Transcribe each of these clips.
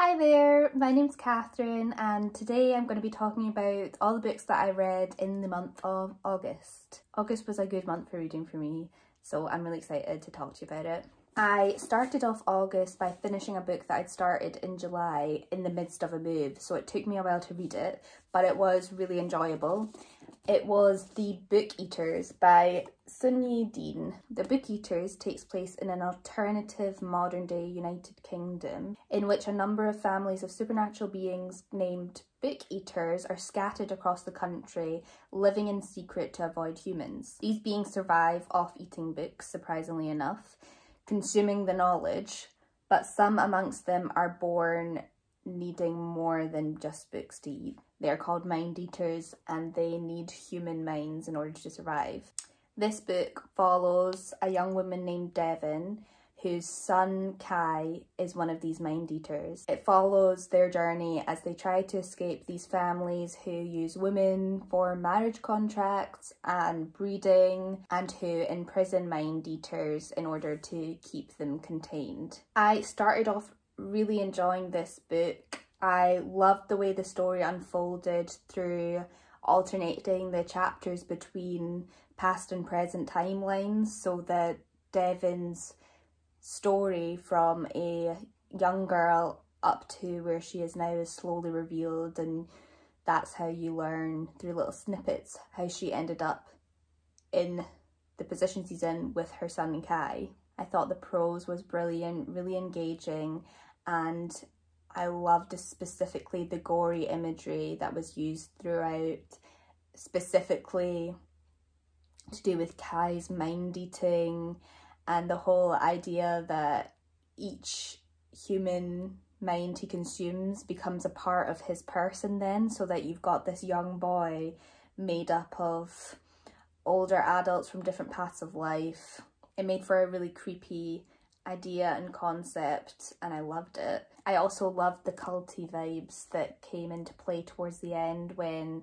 Hi there, my name's Catherine and today I'm going to be talking about all the books that I read in the month of August. August was a good month for reading for me, so I'm really excited to talk to you about it. I started off August by finishing a book that I'd started in July in the midst of a move, so it took me a while to read it, but it was really enjoyable. It was The Book Eaters by Sunyi Dean. The Book Eaters takes place in an alternative modern-day United Kingdom in which a number of families of supernatural beings named Book Eaters are scattered across the country, living in secret to avoid humans. These beings survive off eating books, surprisingly enough, consuming the knowledge, but some amongst them are born needing more than just books to eat. They are called mind eaters and they need human minds in order to survive. This book follows a young woman named Devon whose son Kai is one of these mind eaters. It follows their journey as they try to escape these families who use women for marriage contracts and breeding and who imprison mind eaters in order to keep them contained. I started off really enjoying this book. I loved the way the story unfolded through alternating the chapters between past and present timelines, so that Devon's story from a young girl up to where she is now is slowly revealed, and that's how you learn through little snippets how she ended up in the position she's in with her son Kai. I thought the prose was brilliant, really engaging, and I loved specifically the gory imagery that was used throughout, specifically to do with Kai's mind eating and the whole idea that each human mind he consumes becomes a part of his person then, so that you've got this young boy made up of older adults from different paths of life. It made for a really creepy idea and concept and I loved it. I also loved the culty vibes that came into play towards the end when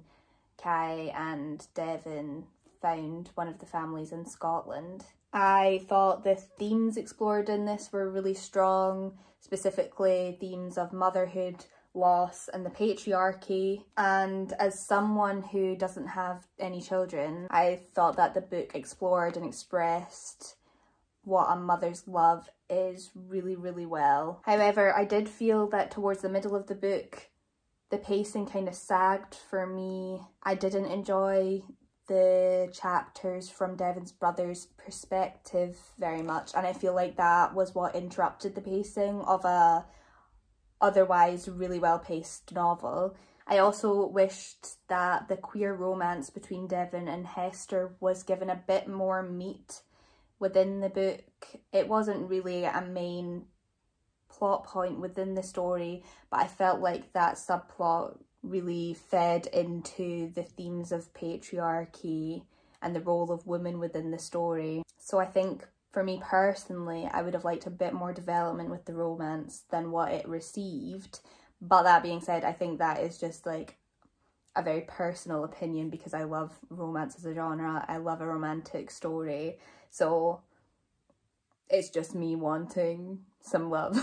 Kai and Devon found one of the families in Scotland. I thought the themes explored in this were really strong, specifically themes of motherhood, loss and the patriarchy, and as someone who doesn't have any children, I thought that the book explored and expressed what a mother's love is really, really well. However, I did feel that towards the middle of the book, the pacing kind of sagged for me. I didn't enjoy the chapters from Devon's brother's perspective very much, and I feel like that was what interrupted the pacing of a otherwise really well-paced novel. I also wished that the queer romance between Devon and Hester was given a bit more meat within the book. It wasn't really a main plot point within the story, but I felt like that subplot really fed into the themes of patriarchy and the role of women within the story. So I think for me personally, I would have liked a bit more development with the romance than what it received. But that being said, I think that is just like a very personal opinion because I love romance as a genre. I love a romantic story. So it's just me wanting some love.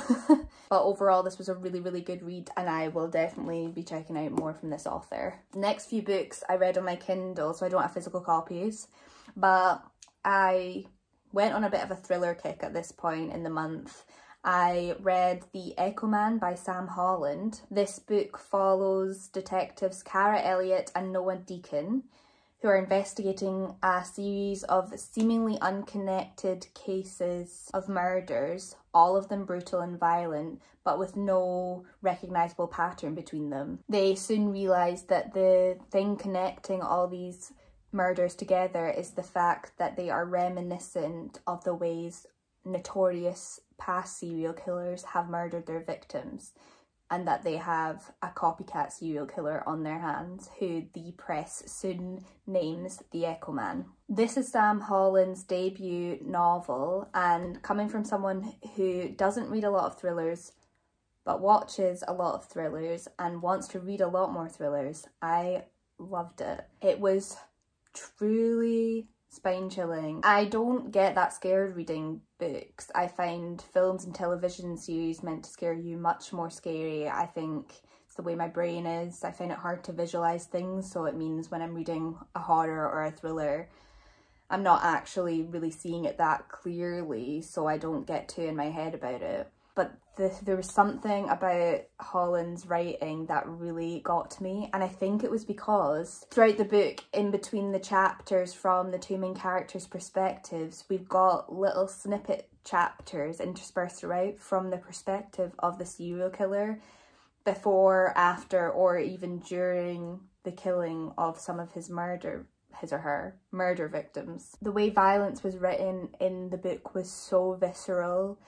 But overall, this was a really, really good read and I will definitely be checking out more from this author. The next few books I read on my Kindle, so I don't have physical copies, but I went on a bit of a thriller kick at this point in the month. I read The Echo Man by Sam Holland. This book follows detectives Cara Elliott and Noah Deacon, who are investigating a series of seemingly unconnected cases of murders, all of them brutal and violent, but with no recognisable pattern between them. They soon realise that the thing connecting all these murders together is the fact that they are reminiscent of the ways notorious past serial killers have murdered their victims, and that they have a copycat serial killer on their hands who the press soon names the Echo Man. This is Sam Holland's debut novel, and coming from someone who doesn't read a lot of thrillers but watches a lot of thrillers and wants to read a lot more thrillers, I loved it. It was truly spine-chilling. I don't get that scared reading books. I find films and television series meant to scare you much more scary. I think it's the way my brain is. I find it hard to visualise things, so it means when I'm reading a horror or a thriller, I'm not actually really seeing it that clearly, so I don't get too in my head about it. But there was something about Holland's writing that really got to me, and I think it was because throughout the book, in between the chapters from the two main characters' perspectives, we've got little snippet chapters interspersed throughout from the perspective of the serial killer before, after, or even during the killing of some of his or her murder victims. The way violence was written in the book was so visceral.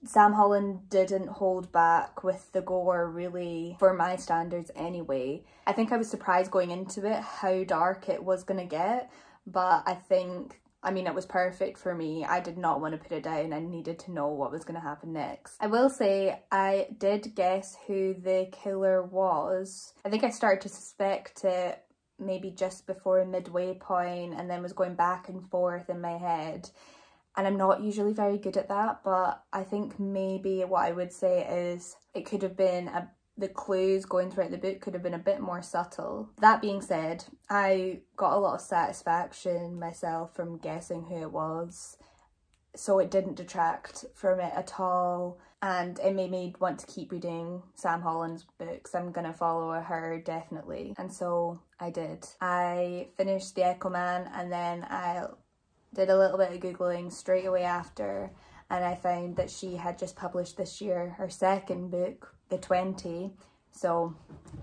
Sam Holland didn't hold back with the gore, really, for my standards anyway. I think I was surprised going into it how dark it was going to get, but I mean, it was perfect for me. I did not want to put it down. I needed to know what was going to happen next. I will say I did guess who the killer was. I think I started to suspect it maybe just before a midway point, and then was going back and forth in my head. And I'm not usually very good at that, but I think maybe what I would say is it could have been the clues going throughout the book could have been a bit more subtle. That being said, I got a lot of satisfaction myself from guessing who it was, so it didn't detract from it at all, and it made me want to keep reading Sam Holland's books. I'm gonna follow her definitely, and so I did. I finished The Echo Man, and then I did a little bit of Googling straight away after, and I found that she had just published this year her second book, The 20. So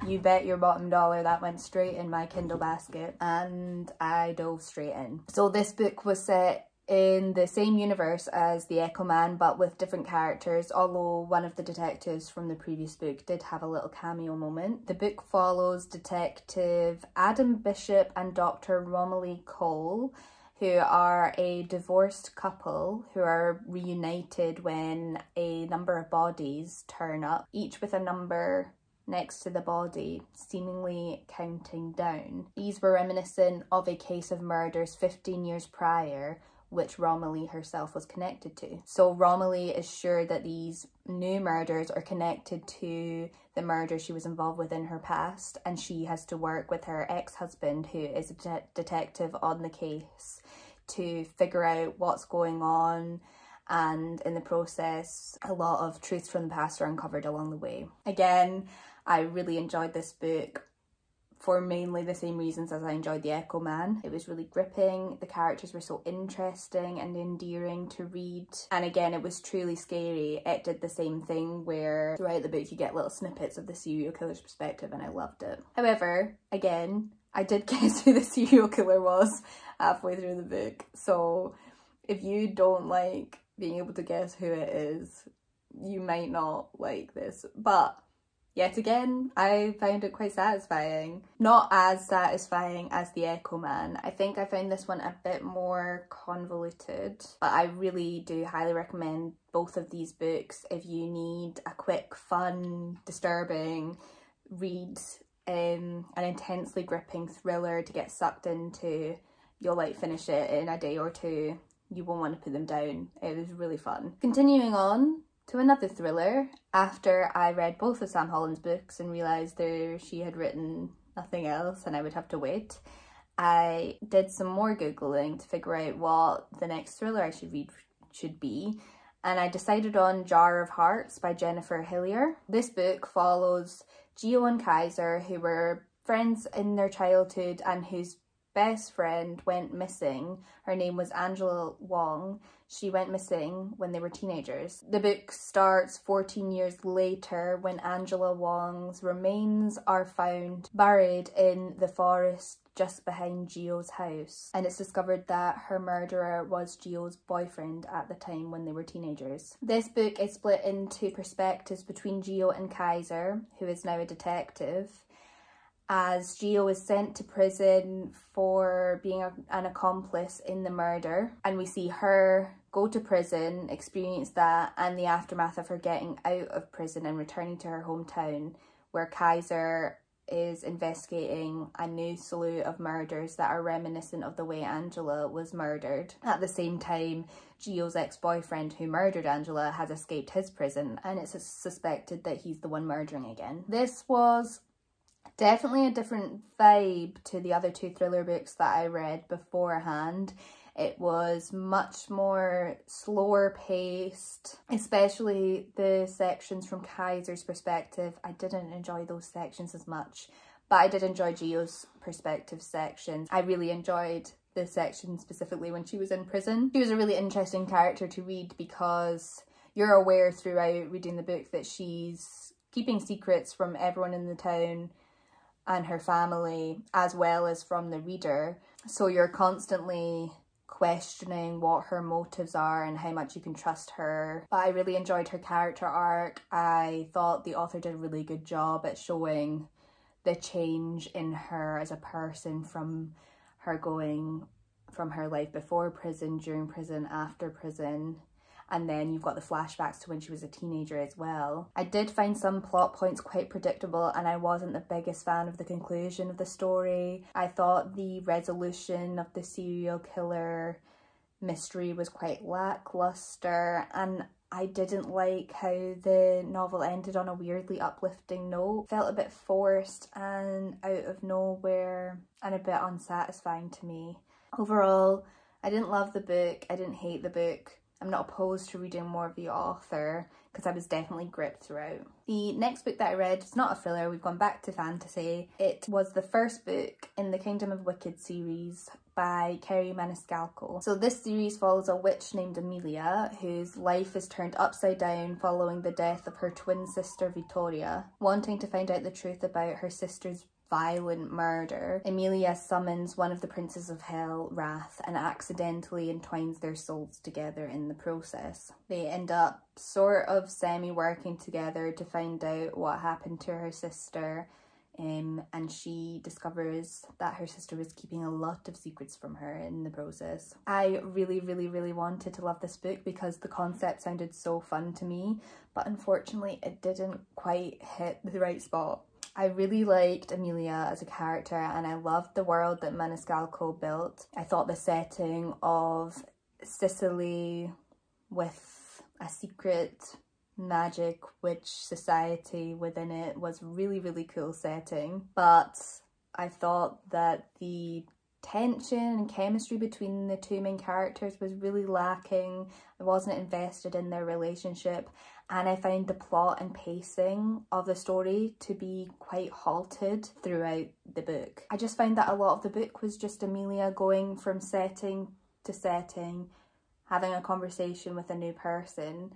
you bet your bottom dollar that went straight in my Kindle basket, and I dove straight in. So this book was set in the same universe as The Echo Man, but with different characters, although one of the detectives from the previous book did have a little cameo moment. The book follows Detective Adam Bishop and Dr. Romilly Cole, who are a divorced couple who are reunited when a number of bodies turn up, each with a number next to the body, seemingly counting down. These were reminiscent of a case of murders 15 years prior, which Romilly herself was connected to. So Romilly is sure that these new murders are connected to the murder she was involved with in her past, and she has to work with her ex-husband, who is a detective on the case, to figure out what's going on, and in the process a lot of truths from the past are uncovered along the way. Again, I really enjoyed this book for mainly the same reasons as I enjoyed The Echo Man. It was really gripping, the characters were so interesting and endearing to read, and again it was truly scary. It did the same thing where throughout the book you get little snippets of the serial killer's perspective, and I loved it. However, again, I did guess who the serial killer was halfway through the book, so if you don't like being able to guess who it is, you might not like this. But yet again, I found it quite satisfying. Not as satisfying as The Echo Man. I think I found this one a bit more convoluted, but I really do highly recommend both of these books if you need a quick, fun, disturbing read, an intensely gripping thriller to get sucked into. You'll like finish it in a day or two. You won't want to put them down. It was really fun. Continuing on to another thriller, after I read both of Sam Holland's books and realised she had written nothing else and I would have to wait, I did some more Googling to figure out what the next thriller I should read should be, and I decided on Jar of Hearts by Jennifer Hillier. This book follows Gio and Kaiser, who were friends in their childhood and whose best friend went missing. Her name was Angela Wong. She went missing when they were teenagers. The book starts 14 years later when Angela Wong's remains are found buried in the forest just behind Gio's house, and it's discovered that her murderer was Gio's boyfriend at the time when they were teenagers. This book is split into perspectives between Gio and Kaiser, who is now a detective, as Gio is sent to prison for being an accomplice in the murder, and we see her go to prison, experience that, and the aftermath of her getting out of prison and returning to her hometown, where Kaiser is investigating a new slew of murders that are reminiscent of the way Angela was murdered. At the same time, Gio's ex-boyfriend who murdered Angela has escaped his prison, and it's suspected that he's the one murdering again. This was definitely a different vibe to the other two thriller books that I read beforehand. It was much more slower paced, especially the sections from Kaiser's perspective. I didn't enjoy those sections as much, but I did enjoy Gio's perspective sections. I really enjoyed the section specifically when she was in prison. She was a really interesting character to read because you're aware throughout reading the book that she's keeping secrets from everyone in the town and her family, as well as from the reader. So you're constantly questioning what her motives are and how much you can trust her. But I really enjoyed her character arc. I thought the author did a really good job at showing the change in her as a person, from her going from her life before prison, during prison, after prison. And then you've got the flashbacks to when she was a teenager as well. I did find some plot points quite predictable, and I wasn't the biggest fan of the conclusion of the story. I thought the resolution of the serial killer mystery was quite lackluster, and I didn't like how the novel ended on a weirdly uplifting note. Felt a bit forced and out of nowhere and a bit unsatisfying to me. Overall, I didn't love the book. I didn't hate the book. I'm not opposed to reading more of the author because I was definitely gripped throughout. The next book that I read is not a thriller, we've gone back to fantasy. It was the first book in the Kingdom of Wicked series by Kerry Maniscalco. So this series follows a witch named Amelia whose life is turned upside down following the death of her twin sister Vittoria. Wanting to find out the truth about her sister's violent murder, Amelia summons one of the princes of hell, Wrath, and accidentally entwines their souls together in the process. They end up sort of semi-working together to find out what happened to her sister, and she discovers that her sister was keeping a lot of secrets from her in the process. I really wanted to love this book because the concept sounded so fun to me, but unfortunately it didn't quite hit the right spot. I really liked Amelia as a character, and I loved the world that Maniscalco built. I thought the setting of Sicily with a secret magic witch society within it was really cool setting. But I thought that the tension and chemistry between the two main characters was really lacking. I wasn't invested in their relationship, and I found the plot and pacing of the story to be quite halted throughout the book. I just found that a lot of the book was just Amelia going from setting to setting, having a conversation with a new person,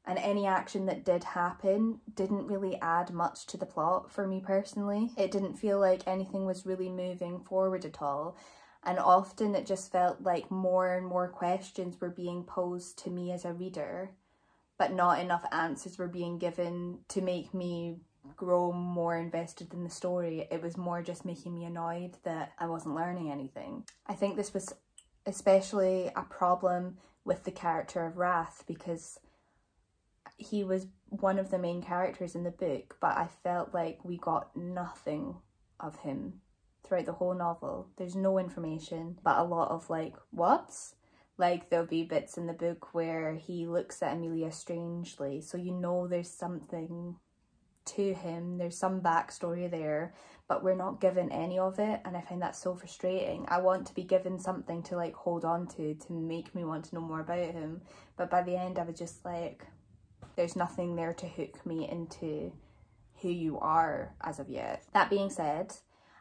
and any action that did happen didn't really add much to the plot for me personally. It didn't feel like anything was really moving forward at all, and often it just felt like more and more questions were being posed to me as a reader, but not enough answers were being given to make me grow more invested in the story. It was more just making me annoyed that I wasn't learning anything. I think this was especially a problem with the character of Wrath, because he was one of the main characters in the book, but I felt like we got nothing of him throughout the whole novel. There's no information, but a lot of like, what? Like, there'll be bits in the book where he looks at Amelia strangely, so you know there's something to him, there's some backstory there, but we're not given any of it, and I find that so frustrating. I want to be given something to like hold on to make me want to know more about him, but by the end I was just like, there's nothing there to hook me into who you are as of yet. That being said,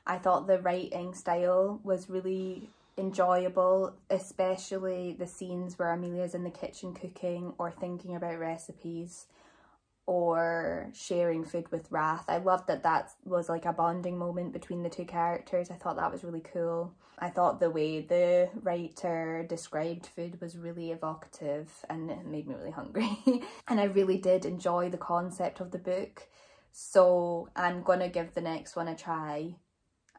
I thought the writing style was really enjoyable, especially the scenes where Amelia's in the kitchen cooking or thinking about recipes or sharing food with Wrath. I loved that that was like a bonding moment between the two characters. I thought that was really cool. I thought the way the writer described food was really evocative and it made me really hungry. And I really did enjoy the concept of the book. So I'm gonna give the next one a try,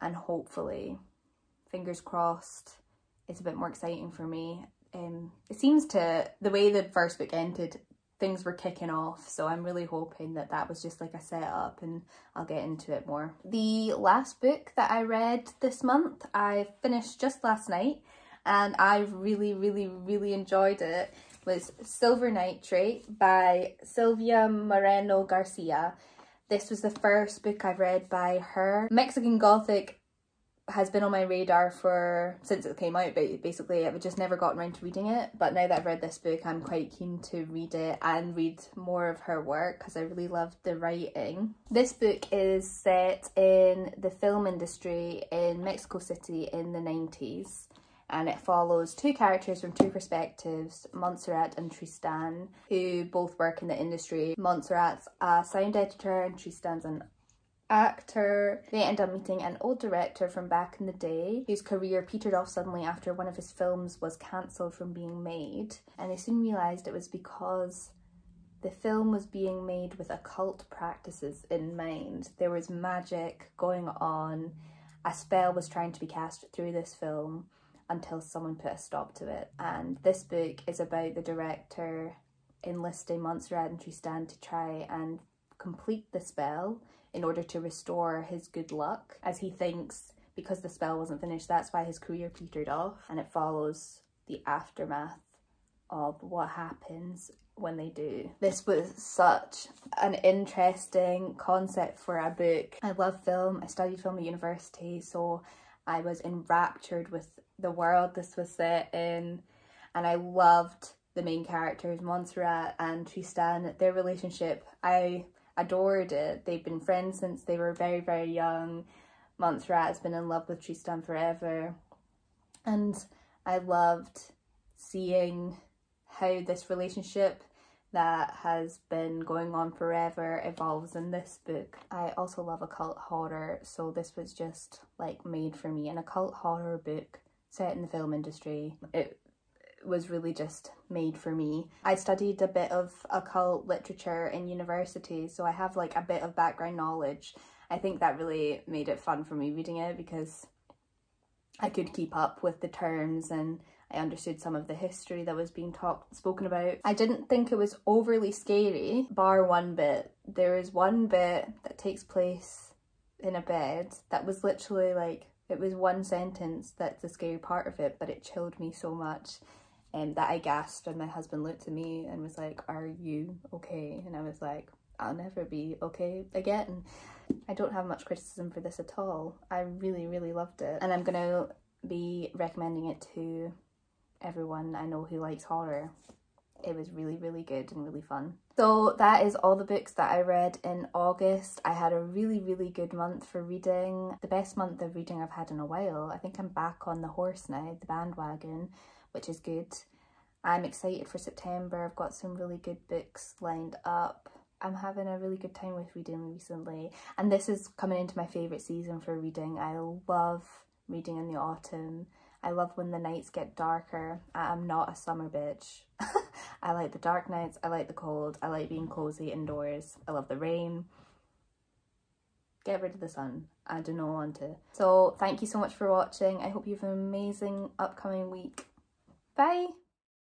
and hopefully, fingers crossed, it's a bit more exciting for me. It seems to, the way the first book ended things were kicking off, so I'm really hoping that that was just like a setup, and I'll get into it more. The last book that I read this month I finished just last night, and I really enjoyed it, was Silver Nitrate by Silvia Moreno Garcia. This was the first book I've read by her. Mexican Gothic has been on my radar since it came out, but basically I've just never gotten around to reading it. But now that I've read this book, I'm quite keen to read it and read more of her work because I really loved the writing. This book is set in the film industry in Mexico City in the 90s, and it follows two characters from two perspectives, Montserrat and Tristan, who both work in the industry. Montserrat's a sound editor and Tristan's an actor. They end up meeting an old director from back in the day whose career petered off suddenly after one of his films was cancelled from being made, and they soon realised it was because the film was being made with occult practices in mind. There was magic going on, a spell was trying to be cast through this film until someone put a stop to it. And this book is about the director enlisting Montserrat and Tristan to try and complete the spell in order to restore his good luck, as he thinks because the spell wasn't finished, that's why his career petered off. And it follows the aftermath of what happens when they do. This was such an interesting concept for a book. I love film, I studied film at university, so I was enraptured with the world this was set in, and I loved the main characters, Montserrat and Tristan. Their relationship, I adored it. They've been friends since they were very young. Montserrat has been in love with Tristan forever, and I loved seeing how this relationship that has been going on forever evolves in this book. I also love occult horror, so this was just like made for me. An occult horror book set in the film industry, it was really just made for me. I studied a bit of occult literature in university, so I have like a bit of background knowledge. I think that really made it fun for me reading it because I could keep up with the terms and I understood some of the history that was being spoken about. I didn't think it was overly scary, bar one bit. There is one bit that takes place in a bed that was literally like, it was one sentence that's the scary part of it, but it chilled me so much that I gasped, and my husband looked at me and was like, "Are you okay?" And I was like, "I'll never be okay again." I don't have much criticism for this at all. I really loved it, and I'm gonna be recommending it to everyone I know who likes horror. It was really good and really fun. So that is all the books that I read in August. I had a really good month for reading. The best month of reading I've had in a while. I think I'm back on the horse now, the bandwagon, which is good. I'm excited for September. I've got some really good books lined up. I'm having a really good time with reading recently, and this is coming into my favourite season for reading. I love reading in the autumn. I love when the nights get darker. I'm not a summer bitch. I like the dark nights, I like the cold, I like being cozy indoors. I love the rain. Get rid of the sun. I do not want to. So thank you so much for watching. I hope you have an amazing upcoming week. Bye!